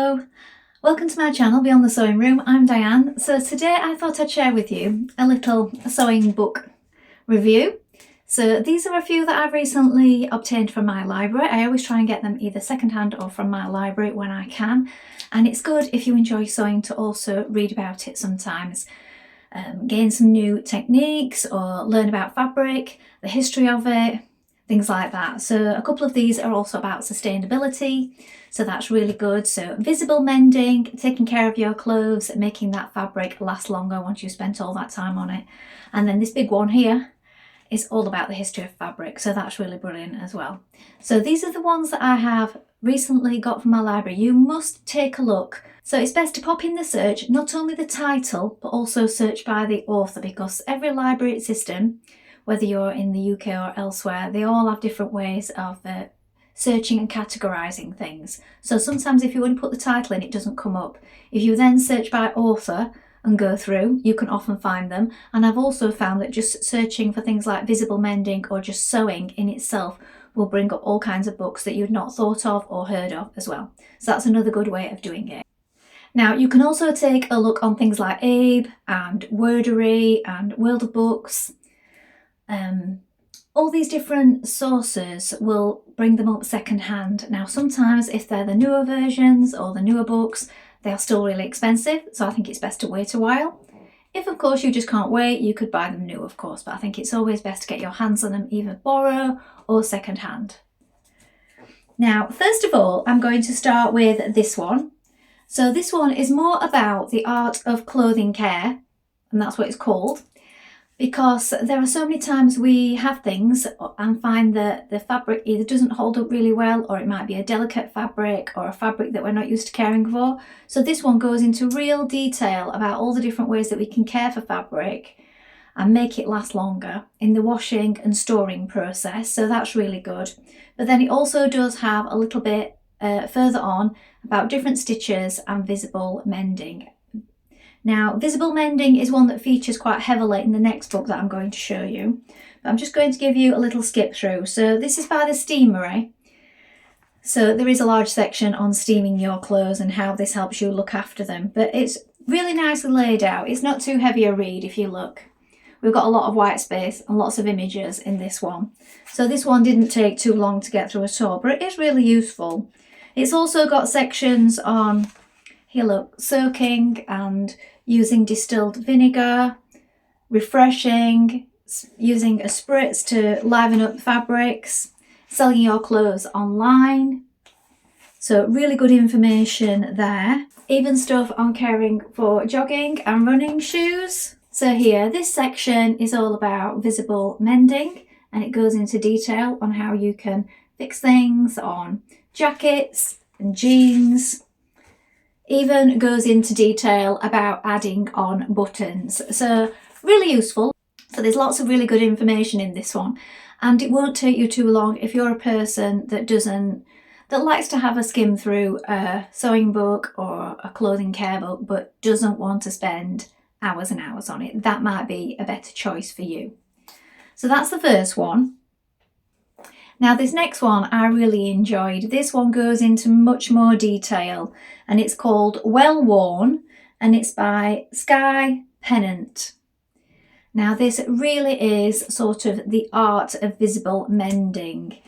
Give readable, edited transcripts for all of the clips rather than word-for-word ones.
Hello, welcome to my channel Beyond the Sewing Room. I'm Diane. So today I thought I'd share with you a little sewing book review. So these are a few that I've recently obtained from my library. I always try and get them either secondhand or from my library when I can. And it's good if you enjoy sewing to also read about it sometimes. Gain some new techniques or learn about fabric, the history of it, things like that. So a couple of these are also about sustainability, so that's really good. So visible mending, taking care of your clothes, making that fabric last longer once you've spent all that time on it. And then this big one here is all about the history of fabric, so that's really brilliant as well. So these are the ones that I have recently got from my library. You must take a look. So it's best to pop in the search, not only the title, but also search by the author, because every library system, whether you're in the UK or elsewhere, they all have different ways of searching and categorising things. So sometimes if you want to put the title in, it doesn't come up. If you then search by author and go through, you can often find them. And I've also found that just searching for things like visible mending or just sewing in itself will bring up all kinds of books that you'd not thought of or heard of as well. So that's another good way of doing it. Now you can also take a look on things like Abe and Wordery and World of Books. All these different sources will bring them up secondhand. Now sometimes if they're the newer versions or the newer books, they are still really expensive, so I think it's best to wait a while. If of course you just can't wait, you could buy them new of course, but I think it's always best to get your hands on them, either borrow or secondhand. Now first of all, I'm going to start with this one. So this one is more about the art of clothing care, and that's what it's called. Because there are so many times we have things and find that the fabric either doesn't hold up really well, or it might be a delicate fabric or a fabric that we're not used to caring for. So this one goes into real detail about all the different ways that we can care for fabric and make it last longer in the washing and storing process. So that's really good. But then it also does have a little bit further on about different stitches and visible mending. Now, visible mending is one that features quite heavily in the next book that I'm going to show you. But I'm just going to give you a little skip through. So this is by the Steamery. So there is a large section on steaming your clothes and how this helps you look after them. But it's really nicely laid out. It's not too heavy a read if you look. We've got a lot of white space and lots of images in this one. So this one didn't take too long to get through at all, but it is really useful. It's also got sections on, here look, soaking and using distilled vinegar, refreshing, using a spritz to liven up fabrics, selling your clothes online. So really good information there. Even stuff on caring for jogging and running shoes. So here, this section is all about visible mending, and it goes into detail on how you can fix things on jackets and jeans. Even goes into detail about adding on buttons. So really useful. So there's lots of really good information in this one, and it won't take you too long if you're a person that likes to have a skim through a sewing book or a clothing care book but doesn't want to spend hours and hours on it. That might be a better choice for you. So that's the first one. Now this next one I really enjoyed. This one goes into much more detail, and it's called Well Worn, and it's by Sky Pennant. Now this really is sort of the art of visible mending,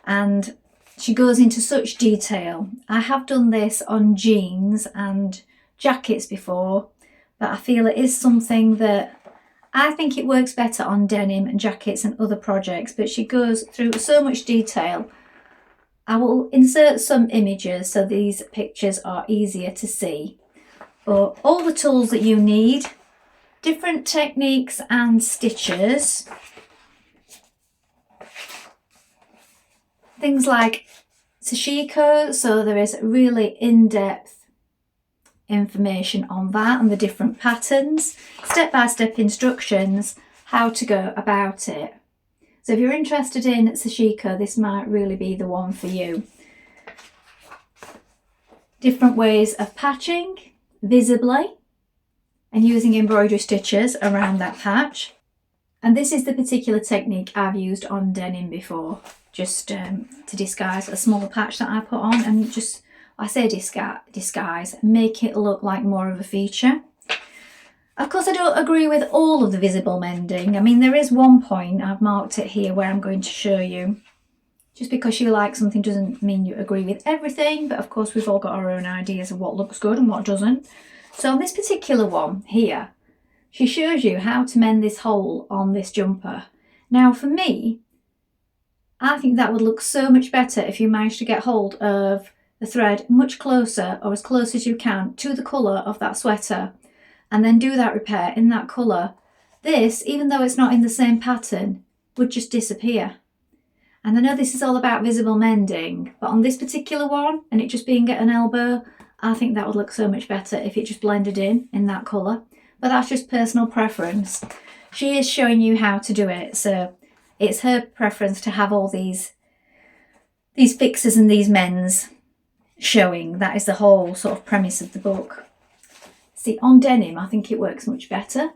and she goes into such detail. I have done this on jeans and jackets before, but I feel it is something that I think it works better on denim and jackets and other projects, but she goes through so much detail. I will insert some images so these pictures are easier to see. But all the tools that you need, different techniques and stitches. Things like sashiko, so there is really in-depth information on that and the different patterns, step-by-step instructions how to go about it. So if you're interested in sashiko, this might really be the one for you. Different ways of patching visibly and using embroidery stitches around that patch. And this is the particular technique I've used on denim before, just to disguise a small patch that I put on, and just I say disguise, make it look like more of a feature. Of course, I don't agree with all of the visible mending. I mean, there is one point, I've marked it here, where I'm going to show you. Just because you like something doesn't mean you agree with everything, but of course we've all got our own ideas of what looks good and what doesn't. So on this particular one here, she shows you how to mend this hole on this jumper. Now for me, I think that would look so much better if you managed to get hold of the thread much closer, or as close as you can, to the colour of that sweater, and then do that repair in that colour. This, even though it's not in the same pattern, would just disappear. And I know this is all about visible mending, but on this particular one, and it just being at an elbow, I think that would look so much better if it just blended in that colour. But that's just personal preference. She is showing you how to do it, so it's her preference to have all these fixes and these mends showing. That is the whole sort of premise of the book. See, on denim, I think it works much better,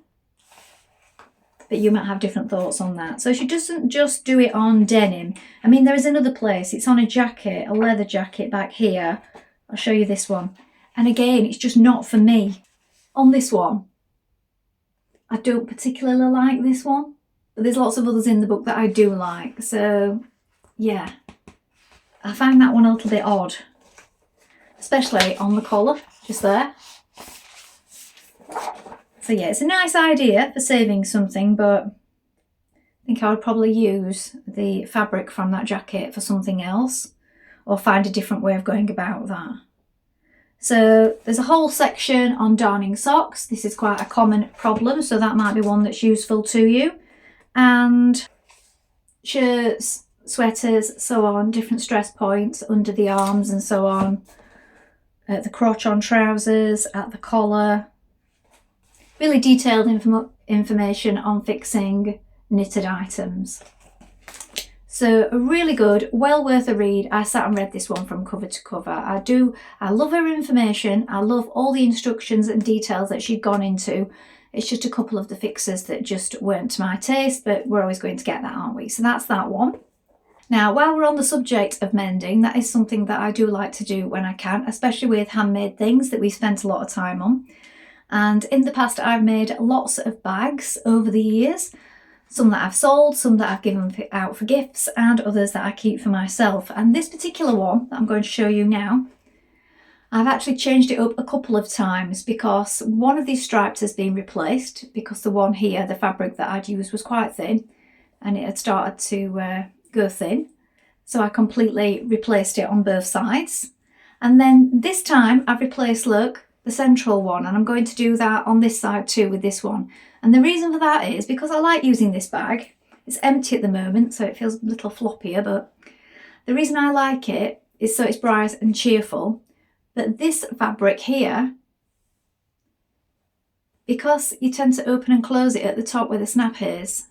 but you might have different thoughts on that. So she doesn't just do it on denim. I mean, there is another place. It's on a jacket, a leather jacket back here. I'll show you this one. And again, it's just not for me. On this one, I don't particularly like this one, but there's lots of others in the book that I do like. So yeah, I find that one a little bit odd, especially on the collar, just there. So yeah, it's a nice idea for saving something, but I think I would probably use the fabric from that jacket for something else, or find a different way of going about that. So there's a whole section on darning socks. This is quite a common problem, so that might be one that's useful to you. And shirts, sweaters, so on, different stress points under the arms and so on. At the crotch on trousers, at the collar. Really detailed information on fixing knitted items. So a really good, well worth a read. I sat and read this one from cover to cover. I love her information. I love all the instructions and details that she'd gone into. It's just a couple of the fixes that just weren't to my taste, but we're always going to get that, aren't we? So that's that one. Now, while we're on the subject of mending, that is something that I do like to do when I can, especially with handmade things that we spent a lot of time on. And in the past, I've made lots of bags over the years. Some that I've sold, some that I've given out for gifts, and others that I keep for myself. And this particular one that I'm going to show you now, I've actually changed it up a couple of times because one of these stripes has been replaced because the one here, the fabric that I'd used was quite thin and it had started to go thin. So I completely replaced it on both sides. And then this time I've replaced, look, the central one, and I'm going to do that on this side too with this one. And the reason for that is because I like using this bag. It's empty at the moment, so it feels a little floppier, but the reason I like it is so it's bright and cheerful. But this fabric here, because you tend to open and close it at the top where the snap is,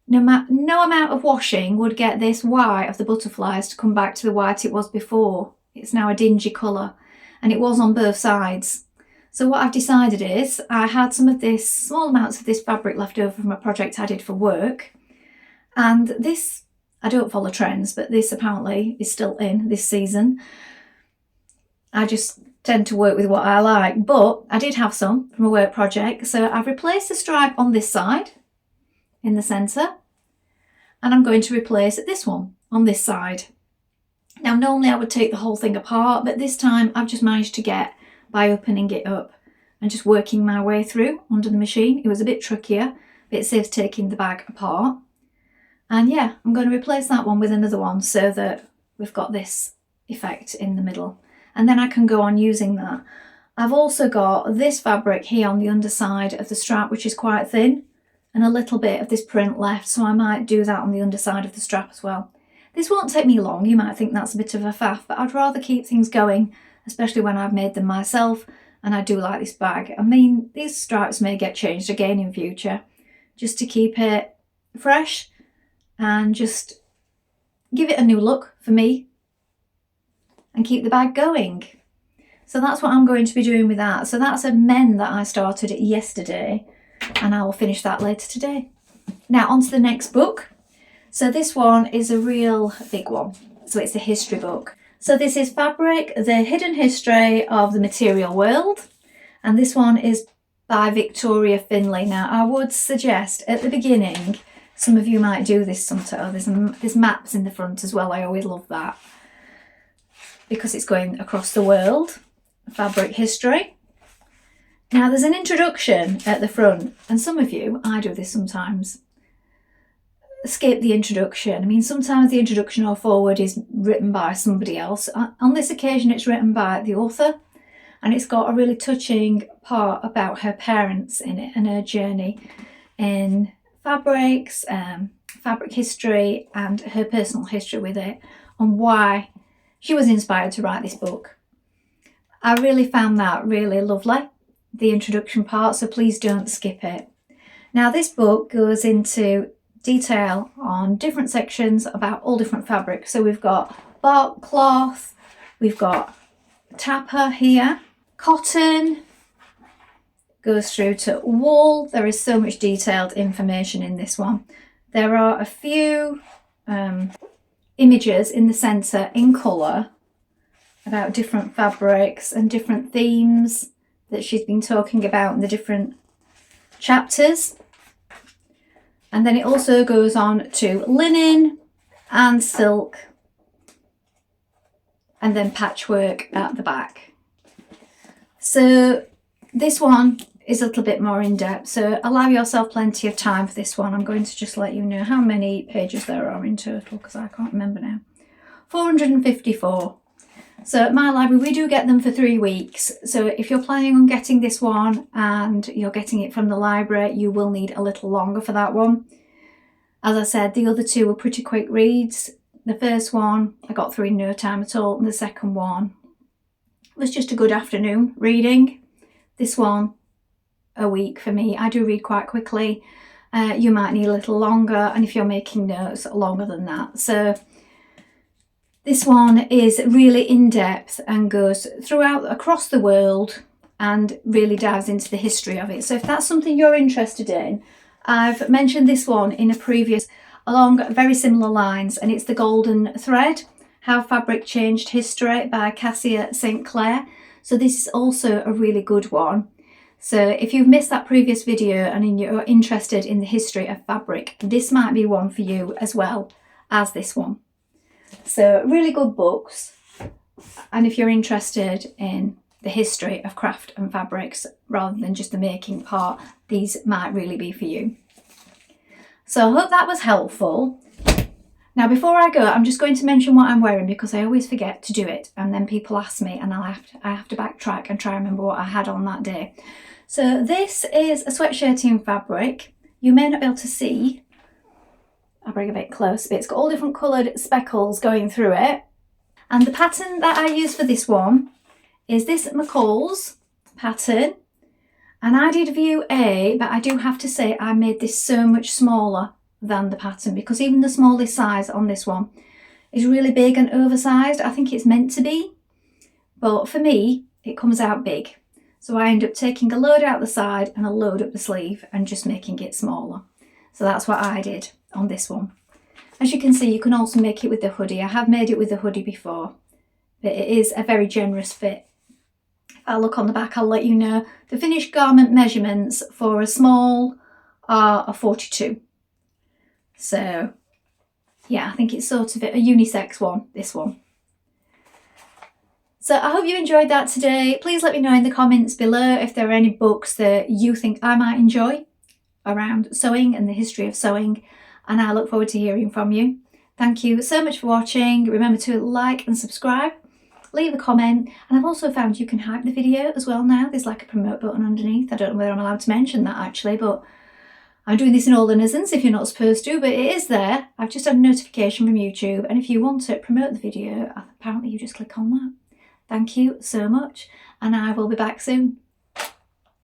no amount of washing would get this white of the butterflies to come back to the white it was before. It's now a dingy colour, and it was on both sides. So what I've decided is I had some of this, small amounts of this fabric left over from a project I did for work. And this, I don't follow trends, but this apparently is still in this season. I just tend to work with what I like, but I did have some from a work project. So I've replaced the stripe on this side in the centre, and I'm going to replace this one on this side. Now, normally I would take the whole thing apart, but this time I've just managed to get by opening it up and just working my way through under the machine. It was a bit trickier, but it saves taking the bag apart. And yeah, I'm going to replace that one with another one so that we've got this effect in the middle. And then I can go on using that. I've also got this fabric here on the underside of the strap, which is quite thin, and a little bit of this print left, so I might do that on the underside of the strap as well. This won't take me long. You might think that's a bit of a faff, but I'd rather keep things going, especially when I've made them myself, and I do like this bag. I mean, these stripes may get changed again in future, just to keep it fresh and just give it a new look for me and keep the bag going. So that's what I'm going to be doing with that. So that's a mend that I started yesterday, and I will finish that later today. Now on to the next book. So this one is a real big one. So it's a history book. So this is Fabric, The Hidden History of the Material World, and this one is by Victoria Finlay. Now I would suggest at the beginning, some of you might do this sometimes. There's maps in the front as well. I always love that because it's going across the world. Fabric history. Now there's an introduction at the front, and some of you, I do this sometimes, skip the introduction. I mean, sometimes the introduction or foreword is written by somebody else. On this occasion it's written by the author, and it's got a really touching part about her parents in it and her journey in fabrics, fabric history, and her personal history with it, and why she was inspired to write this book. I really found that really lovely, the introduction part, so please don't skip it. Now this book goes into detail on different sections about all different fabrics. So we've got bark cloth, we've got tappa here, cotton, goes through to wool. There is so much detailed information in this one. There are a few images in the centre in colour about different fabrics and different themes that she's been talking about in the different chapters. And then it also goes on to linen and silk, and then patchwork at the back. So this one is a little bit more in depth, so allow yourself plenty of time for this one. I'm going to just let you know how many pages there are in total because I can't remember now. 454. So at my library we do get them for 3 weeks, so if you're planning on getting this one and you're getting it from the library, you will need a little longer for that one. As I said, the other two were pretty quick reads. The first one I got through in no time at all, and the second one was just a good afternoon reading. This one, a week for me. I do read quite quickly. You might need a little longer, and if you're making notes, longer than that. So this one is really in-depth and goes throughout across the world and really dives into the history of it. So if that's something you're interested in, I've mentioned this one in a previous along very similar lines, and it's The Golden Thread, How Fabric Changed History by Cassia St. Clair. So this is also a really good one. So if you've missed that previous video and you're interested in the history of fabric, this might be one for you as well as this one. So really good books, and if you're interested in the history of craft and fabrics rather than just the making part, these might really be for you. So I hope that was helpful. Now before I go, I'm just going to mention what I'm wearing because I always forget to do it, and then people ask me and I have to backtrack and try and remember what I had on that day. So this is a sweatshirt in fabric. You may not be able to see, I'll bring a bit close, but it's got all different coloured speckles going through it. And the pattern that I use for this one is this McCall's pattern. And I did view A, but I do have to say I made this so much smaller than the pattern, because even the smallest size on this one is really big and oversized. I think it's meant to be, but for me, it comes out big. So I end up taking a load out the side and a load up the sleeve and just making it smaller. So that's what I did on this one. As you can see, you can also make it with the hoodie. I have made it with the hoodie before, but it is a very generous fit. If I look on the back, I'll let you know. The finished garment measurements for a small are a 42. So yeah, I think it's sort of a unisex one, this one. So I hope you enjoyed that today. Please let me know in the comments below if there are any books that you think I might enjoy around sewing and the history of sewing, and I look forward to hearing from you. Thank you so much for watching. Remember to like and subscribe, leave a comment, and I've also found you can hype the video as well now. There's like a promote button underneath. I don't know whether I'm allowed to mention that actually, but I'm doing this in all the nuisance if you're not supposed to, but it is there. I've just had a notification from YouTube, and if you want to promote the video, apparently you just click on that. Thank you so much, and I will be back soon.